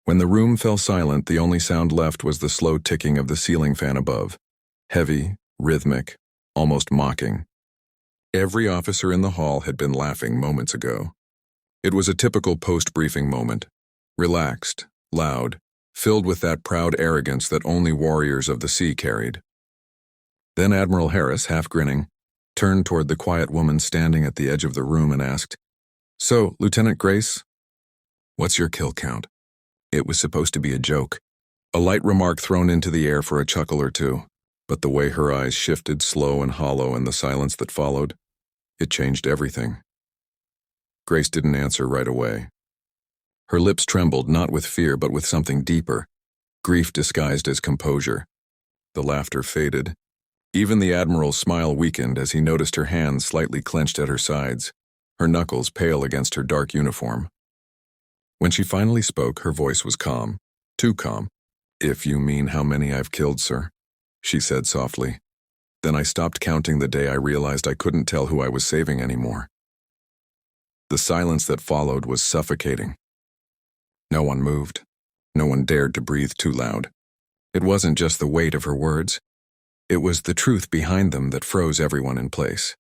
When the room fell silent, the only sound left was the slow ticking of the ceiling fan above. Heavy, rhythmic, almost mocking. Every officer in the hall had been laughing moments ago. It was a typical post-briefing moment. Relaxed, loud, filled with that proud arrogance that only warriors of the sea carried. Then Admiral Harris, half grinning, turned toward the quiet woman standing at the edge of the room and asked, "So, Lieutenant Grace, what's your kill count?" It was supposed to be a joke, a light remark thrown into the air for a chuckle or two, but the way her eyes shifted slow and hollow in the silence that followed, it changed everything. Grace didn't answer right away. Her lips trembled not with fear but with something deeper, grief disguised as composure. The laughter faded. Even the Admiral's smile weakened as he noticed her hands slightly clenched at her sides, her knuckles pale against her dark uniform. When she finally spoke, her voice was calm, too calm. "If you mean how many I've killed, sir," she said softly. Then I stopped counting the day I realized I couldn't tell who I was saving anymore. The silence that followed was suffocating. No one moved. No one dared to breathe too loud. It wasn't just the weight of her words. It was the truth behind them that froze everyone in place.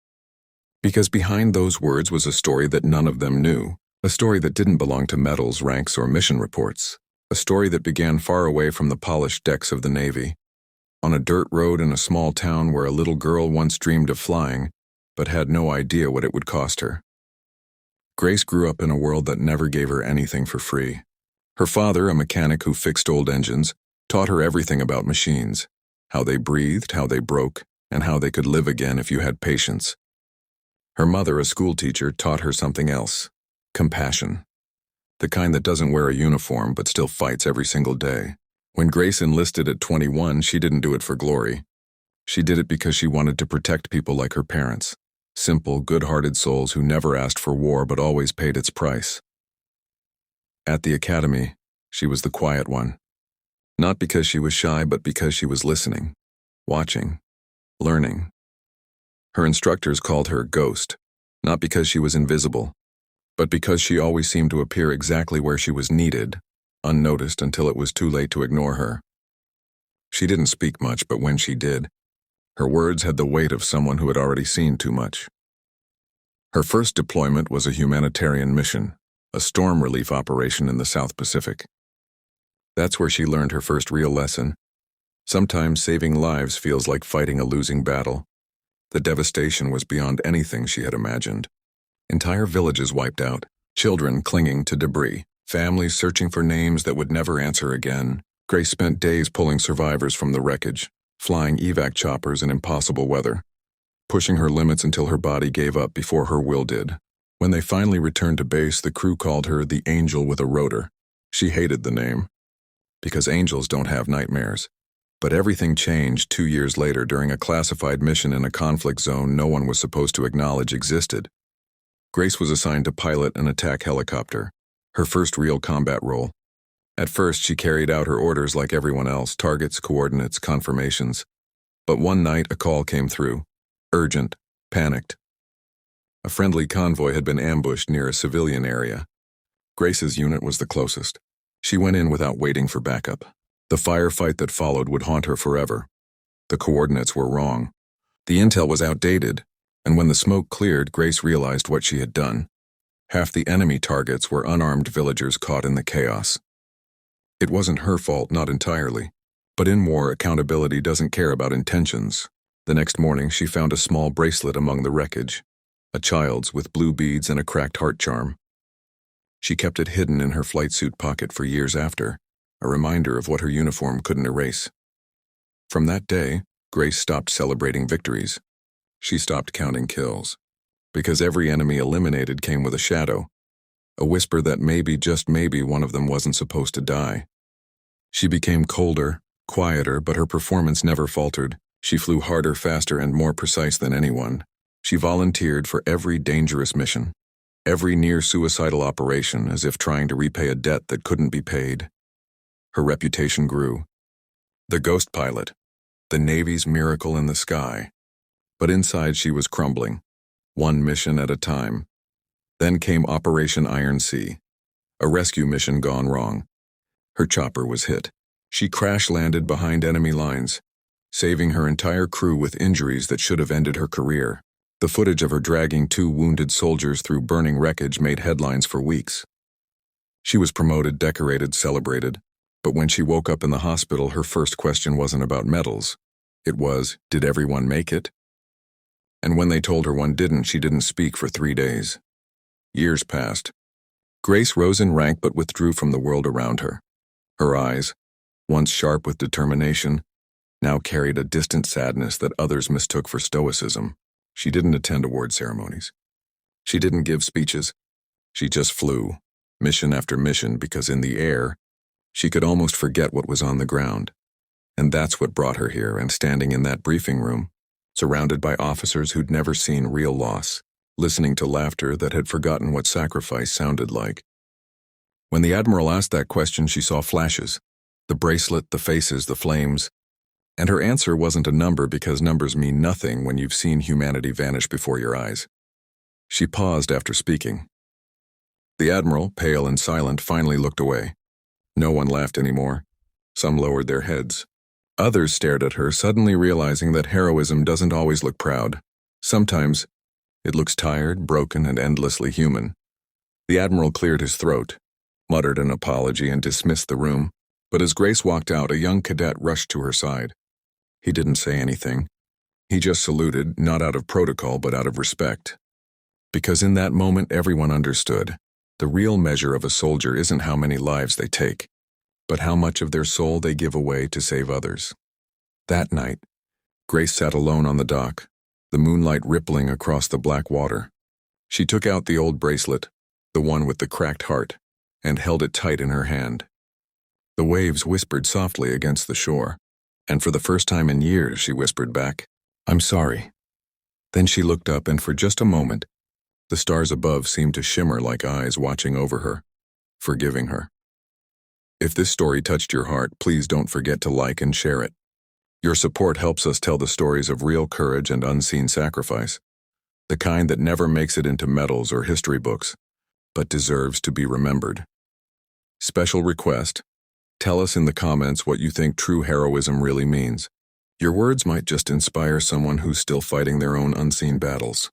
Because behind those words was a story that none of them knew, a story that didn't belong to medals, ranks, or mission reports, a story that began far away from the polished decks of the Navy, on a dirt road in a small town where a little girl once dreamed of flying, but had no idea what it would cost her. Grace grew up in a world that never gave her anything for free. Her father, a mechanic who fixed old engines, taught her everything about machines, how they breathed, how they broke, and how they could live again if you had patience. Her mother, a schoolteacher, taught her something else: compassion. The kind that doesn't wear a uniform but still fights every single day. When Grace enlisted at 21, she didn't do it for glory. She did it because she wanted to protect people like her parents, simple, good-hearted souls who never asked for war but always paid its price. At the academy, she was the quiet one. Not because she was shy, but because she was listening, watching, learning. Her instructors called her Ghost, not because she was invisible, but because she always seemed to appear exactly where she was needed, unnoticed until it was too late to ignore her. She didn't speak much, but when she did, her words had the weight of someone who had already seen too much. Her first deployment was a humanitarian mission, a storm relief operation in the South Pacific. That's where she learned her first real lesson. Sometimes saving lives feels like fighting a losing battle. The devastation was beyond anything she had imagined. Entire villages wiped out, children clinging to debris, families searching for names that would never answer again. Grace spent days pulling survivors from the wreckage, flying evac choppers in impossible weather, pushing her limits until her body gave up before her will did. When they finally returned to base, the crew called her the Angel with a Rotor. She hated the name, because angels don't have nightmares. But everything changed 2 years later during a classified mission in a conflict zone no one was supposed to acknowledge existed. Grace was assigned to pilot an attack helicopter, her first real combat role. At first, she carried out her orders like everyone else: targets, coordinates, confirmations. But one night, a call came through. Urgent, panicked. A friendly convoy had been ambushed near a civilian area. Grace's unit was the closest. She went in without waiting for backup. The firefight that followed would haunt her forever. The coordinates were wrong. The intel was outdated, and when the smoke cleared, Grace realized what she had done. Half the enemy targets were unarmed villagers caught in the chaos. It wasn't her fault, not entirely. But in war, accountability doesn't care about intentions. The next morning, she found a small bracelet among the wreckage, a child's with blue beads and a cracked heart charm. She kept it hidden in her flight suit pocket for years after, a reminder of what her uniform couldn't erase. From that day, Grace stopped celebrating victories. She stopped counting kills. Because every enemy eliminated came with a shadow, a whisper that maybe, just maybe, one of them wasn't supposed to die. She became colder, quieter, but her performance never faltered. She flew harder, faster, and more precise than anyone. She volunteered for every dangerous mission, every near-suicidal operation, as if trying to repay a debt that couldn't be paid. Her reputation grew. The ghost pilot, the Navy's miracle in the sky. But inside she was crumbling, one mission at a time. Then came Operation Iron Sea, a rescue mission gone wrong. Her chopper was hit. She crash-landed behind enemy lines, saving her entire crew with injuries that should have ended her career. The footage of her dragging 2 wounded soldiers through burning wreckage made headlines for weeks. She was promoted, decorated, celebrated, but when she woke up in the hospital, her first question wasn't about medals. It was, did everyone make it? And when they told her one didn't, she didn't speak for 3 days. Years passed. Grace rose in rank but withdrew from the world around her. Her eyes, once sharp with determination, now carried a distant sadness that others mistook for stoicism. She didn't attend award ceremonies. She didn't give speeches. She just flew, mission after mission, because in the air, she could almost forget what was on the ground. And that's what brought her here, and standing in that briefing room, surrounded by officers who'd never seen real loss, listening to laughter that had forgotten what sacrifice sounded like. When the Admiral asked that question, she saw flashes, the bracelet, the faces, the flames, and her answer wasn't a number, because numbers mean nothing when you've seen humanity vanish before your eyes. She paused after speaking. The Admiral, pale and silent, finally looked away. No one laughed anymore. Some lowered their heads. Others stared at her, suddenly realizing that heroism doesn't always look proud. Sometimes it looks tired, broken, and endlessly human. The Admiral cleared his throat, muttered an apology, and dismissed the room. But as Grace walked out, a young cadet rushed to her side. He didn't say anything. He just saluted, not out of protocol but out of respect. Because in that moment everyone understood. The real measure of a soldier isn't how many lives they take, but how much of their soul they give away to save others. That night, Grace sat alone on the dock, the moonlight rippling across the black water. She took out the old bracelet, the one with the cracked heart, and held it tight in her hand. The waves whispered softly against the shore, and for the first time in years she whispered back, "I'm sorry." Then she looked up, and for just a moment, the stars above seemed to shimmer like eyes watching over her, forgiving her. If this story touched your heart, please don't forget to like and share it. Your support helps us tell the stories of real courage and unseen sacrifice, the kind that never makes it into medals or history books, but deserves to be remembered. Special request: tell us in the comments what you think true heroism really means. Your words might just inspire someone who's still fighting their own unseen battles.